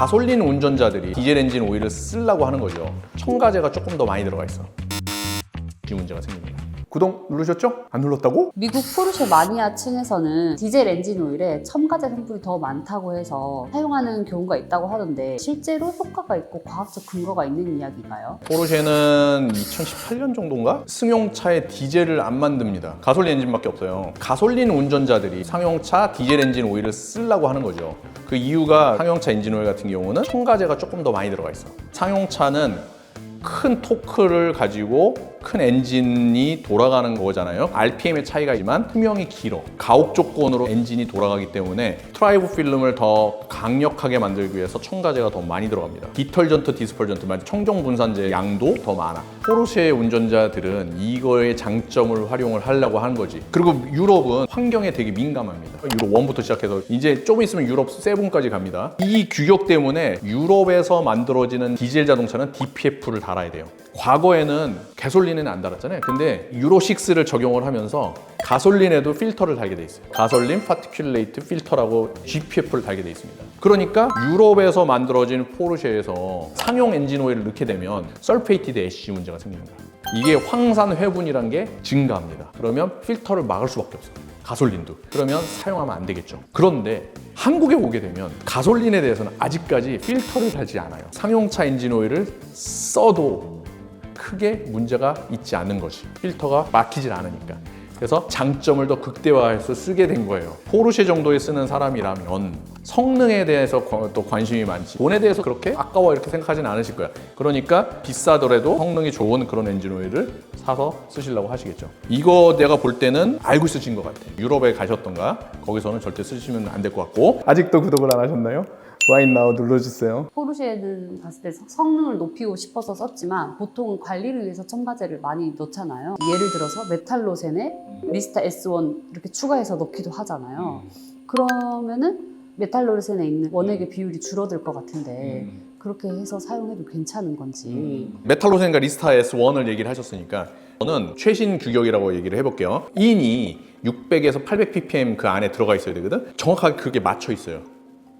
가솔린 운전자들이 디젤 엔진 오일을 쓰려고 하는 거죠. 첨가제가 조금 더 많이 들어가 있어. 이 문제가 생깁니다. 구독 누르셨죠? 안 눌렀다고? 미국 포르쉐 마니아층에서는 디젤 엔진 오일에 첨가제 성분이 더 많다고 해서 사용하는 경우가 있다고 하던데 실제로 효과가 있고 과학적 근거가 있는 이야기인가요? 포르쉐는 2018년 정도인가? 승용차에 디젤을 안 만듭니다. 가솔린 엔진밖에 없어요. 가솔린 운전자들이 상용차 디젤 엔진 오일을 쓰려고 하는 거죠. 그 이유가 상용차 엔진 오일 같은 경우는 첨가제가 조금 더 많이 들어가 있어. 상용차는 큰 토크를 가지고 큰 엔진이 돌아가는 거잖아요. RPM의 차이가 있지만 수명이 길어. 가옥 조건으로 엔진이 돌아가기 때문에 트라이브 필름을 더 강력하게 만들기 위해서 첨가제가 더 많이 들어갑니다. 디털전트, 디스펄전트, 청정 분산제 양도 더 많아. 포르쉐 운전자들은 이거의 장점을 활용을 하려고 하는 거지. 그리고 유럽은 환경에 되게 민감합니다. 유럽 1부터 시작해서 이제 조금 있으면 유럽 7까지 갑니다. 이 규격 때문에 유럽에서 만들어지는 디젤 자동차는 DPF를 달아야 돼요. 과거에는 가솔린에는 안 달았잖아요. 근데 유로 6를 적용을 하면서 가솔린에도 필터를 달게 돼 있어요. 가솔린 파티큘레이트 필터라고 GPF를 달게 돼 있습니다. 그러니까 유럽에서 만들어진 포르쉐에서 상용 엔진 오일을 넣게 되면 설페이티드 애쉬 문제가 생깁니다. 이게 황산 회분이란 게 증가합니다. 그러면 필터를 막을 수밖에 없어요. 가솔린도. 그러면 사용하면 안 되겠죠. 그런데 한국에 오게 되면 가솔린에 대해서는 아직까지 필터를 달지 않아요. 상용차 엔진 오일을 써도 크게 문제가 있지 않는 것이 필터가 막히질 않으니까. 그래서 장점을 더 극대화해서 쓰게 된 거예요. 포르쉐 정도에 쓰는 사람이라면 성능에 대해서 또 관심이 많지, 돈에 대해서 그렇게 아까워 이렇게 생각하진 않으실 거야. 그러니까 비싸더라도 성능이 좋은 그런 엔진 오일을 사서 쓰시려고 하시겠죠. 이거 내가 볼 때는 알고 쓰신 것 같아. 유럽에 가셨던가 거기서는 절대 쓰시면 안 될 것 같고. 아직도 구독을 안 하셨나요? Right now 눌러주세요. 포르쉐는 봤을 때 성능을 높이고 싶어서 썼지만 보통 관리를 위해서 첨가제를 많이 넣잖아요. 예를 들어서 메탈로센에 리스타 S1 이렇게 추가해서 넣기도 하잖아요. 그러면은 메탈로센에 있는 원액의 비율이 줄어들 것 같은데 그렇게 해서 사용해도 괜찮은 건지. 메탈로센과 리스타 S1을 얘기를 하셨으니까 저는 최신 규격이라고 얘기를 해볼게요. 인이 600에서 800 ppm 그 안에 들어가 있어야 되거든. 정확하게 그게 맞춰 있어요.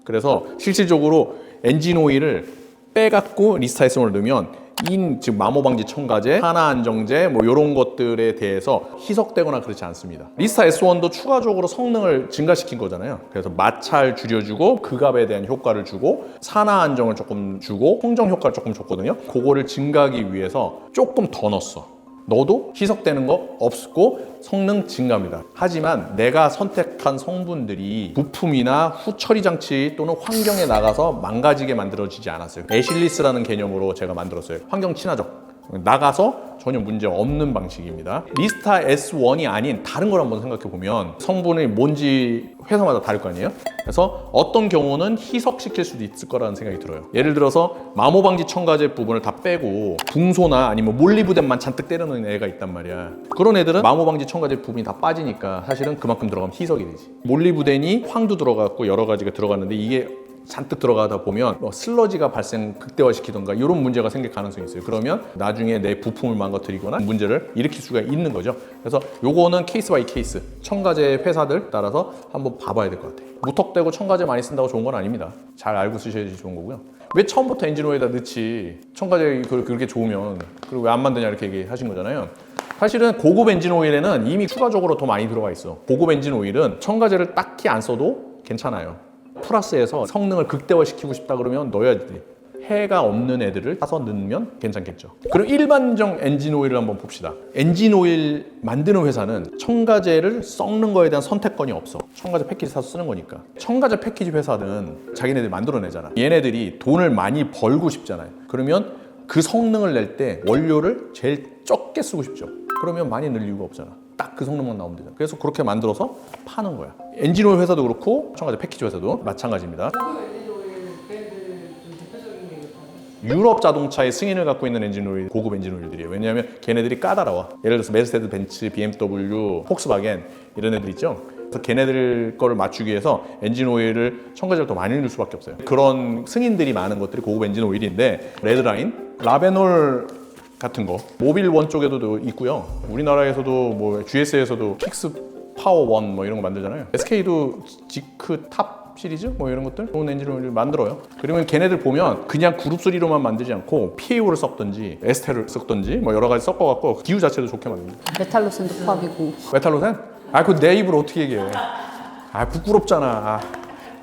그래서 실질적으로 엔진 오일을 빼갖고 리스타 S1을 넣으면 즉 마모 방지 첨가제, 산화 안정제 뭐 이런 것들에 대해서 희석되거나 그렇지 않습니다. 리스타 S1도 추가적으로 성능을 증가시킨 거잖아요. 그래서 마찰 줄여주고 극압에 대한 효과를 주고 산화 안정을 조금 주고 홍정 효과를 조금 줬거든요. 그거를 증가하기 위해서 조금 더 넣었어. 넣어도 희석되는 거 없고 성능 증가합니다. 하지만 내가 선택한 성분들이 부품이나 후처리 장치 또는 환경에 나가서 망가지게 만들어지지 않았어요. 애실리스라는 개념으로 제가 만들었어요. 환경 친화적. 나가서 전혀 문제 없는 방식입니다. 리스타 S1이 아닌 다른 걸 한번 생각해 보면 성분이 뭔지 회사마다 다를 거 아니에요? 그래서 어떤 경우는 희석시킬 수도 있을 거라는 생각이 들어요. 예를 들어서 마모 방지 첨가제 부분을 다 빼고 붕소나 아니면 몰리브덴만 잔뜩 때려놓은 애가 있단 말이야. 그런 애들은 마모 방지 첨가제 부분이 다 빠지니까 사실은 그만큼 들어가면 희석이 되지. 몰리브덴이 황도 들어갔고 여러 가지가 들어갔는데 이게 잔뜩 들어가다 보면 슬러지가 발생 극대화시키던가 이런 문제가 생길 가능성이 있어요. 그러면 나중에 내 부품을 망가뜨리거나 문제를 일으킬 수가 있는 거죠. 그래서 요거는 케이스 바이 케이스, 첨가제 회사들 따라서 한번 봐봐야 될 것 같아요. 무턱대고 첨가제 많이 쓴다고 좋은 건 아닙니다. 잘 알고 쓰셔야지 좋은 거고요. 왜 처음부터 엔진 오일에다 넣지? 첨가제 그렇게 좋으면 그리고 왜 안 만드냐 이렇게 얘기하신 거잖아요. 사실은 고급 엔진 오일에는 이미 추가적으로 더 많이 들어가 있어. 고급 엔진 오일은 첨가제를 딱히 안 써도 괜찮아요. 플러스에서 성능을 극대화시키고 싶다 그러면 넣어야 돼. 해가 없는 애들을 사서 넣으면 괜찮겠죠. 그럼 일반적 엔진 오일을 한번 봅시다. 엔진 오일 만드는 회사는 첨가제를 섞는 거에 대한 선택권이 없어. 첨가제 패키지 사서 쓰는 거니까. 첨가제 패키지 회사는 자기네들이 만들어내잖아. 얘네들이 돈을 많이 벌고 싶잖아요. 그러면 그 성능을 낼 때 원료를 제일 적게 쓰고 싶죠. 그러면 많이 넣을 이유가 없잖아. 딱 그 성능만 나오면 되잖아. 그래서 그렇게 만들어서 파는 거야. 엔진 오일 회사도 그렇고 첨가제 패키지 회사도 마찬가지입니다. 유럽 자동차의 승인을 갖고 있는 엔진 오일, 고급 엔진 오일들이에요. 왜냐하면 걔네들이 까다로워. 예를 들어서 메르세데스 벤츠, BMW, 폭스바겐 이런 애들 있죠. 그래서 걔네들 거를 맞추기 위해서 엔진 오일을 첨가제를 더 많이 넣을 수밖에 없어요. 그런 승인들이 많은 것들이 고급 엔진 오일인데 레드라인, 라베놀 같은 거 모빌 원 쪽에도 있고요. 우리나라에서도 뭐 GS에서도 킥스 파워 원 뭐 이런 거 만들잖아요. SK도 지크 탑 시리즈 뭐 이런 것들 좋은 엔진오일을 만들어요. 그러면 걔네들 보면 그냥 그룹 3로만 만들지 않고 PAO를 섞던지 에스테를 섞던지 뭐 여러 가지 섞어갖고 기후 자체도 좋게 만듭니다. 메탈로센도 포함이고. 메탈로센? 아, 그거 내 입으로 어떻게 얘기해? 아, 부끄럽잖아. 아.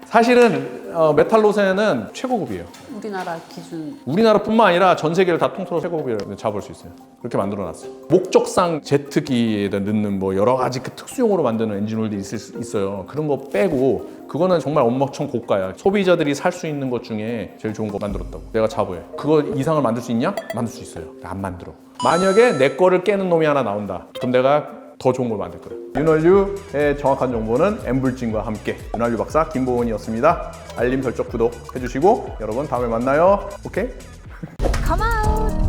사실은 메탈로센은 최고급이에요. 우리나라 기준. 우리나라뿐만 아니라 전 세계를 다 통틀어 최고급이라고 잡을 수 있어요. 그렇게 만들어놨어요. 목적상 제트기에다 넣는 뭐 여러 가지 그 특수용으로 만드는 엔진오일들이 있어요. 그런 거 빼고 그거는 정말 엄청 고가야. 소비자들이 살 수 있는 것 중에 제일 좋은 거 만들었다고. 내가 자부해. 그거 이상을 만들 수 있냐? 만들 수 있어요. 안 만들어. 만약에 내 거를 깨는 놈이 하나 나온다. 그럼 내가 더 좋은 걸 만들 거예요. 윤활유의 정확한 정보는 엠불진과 함께 윤활유 박사 김보은이었습니다. 알림 설정 구독 해주시고 여러분 다음에 만나요. 오케이? Come out!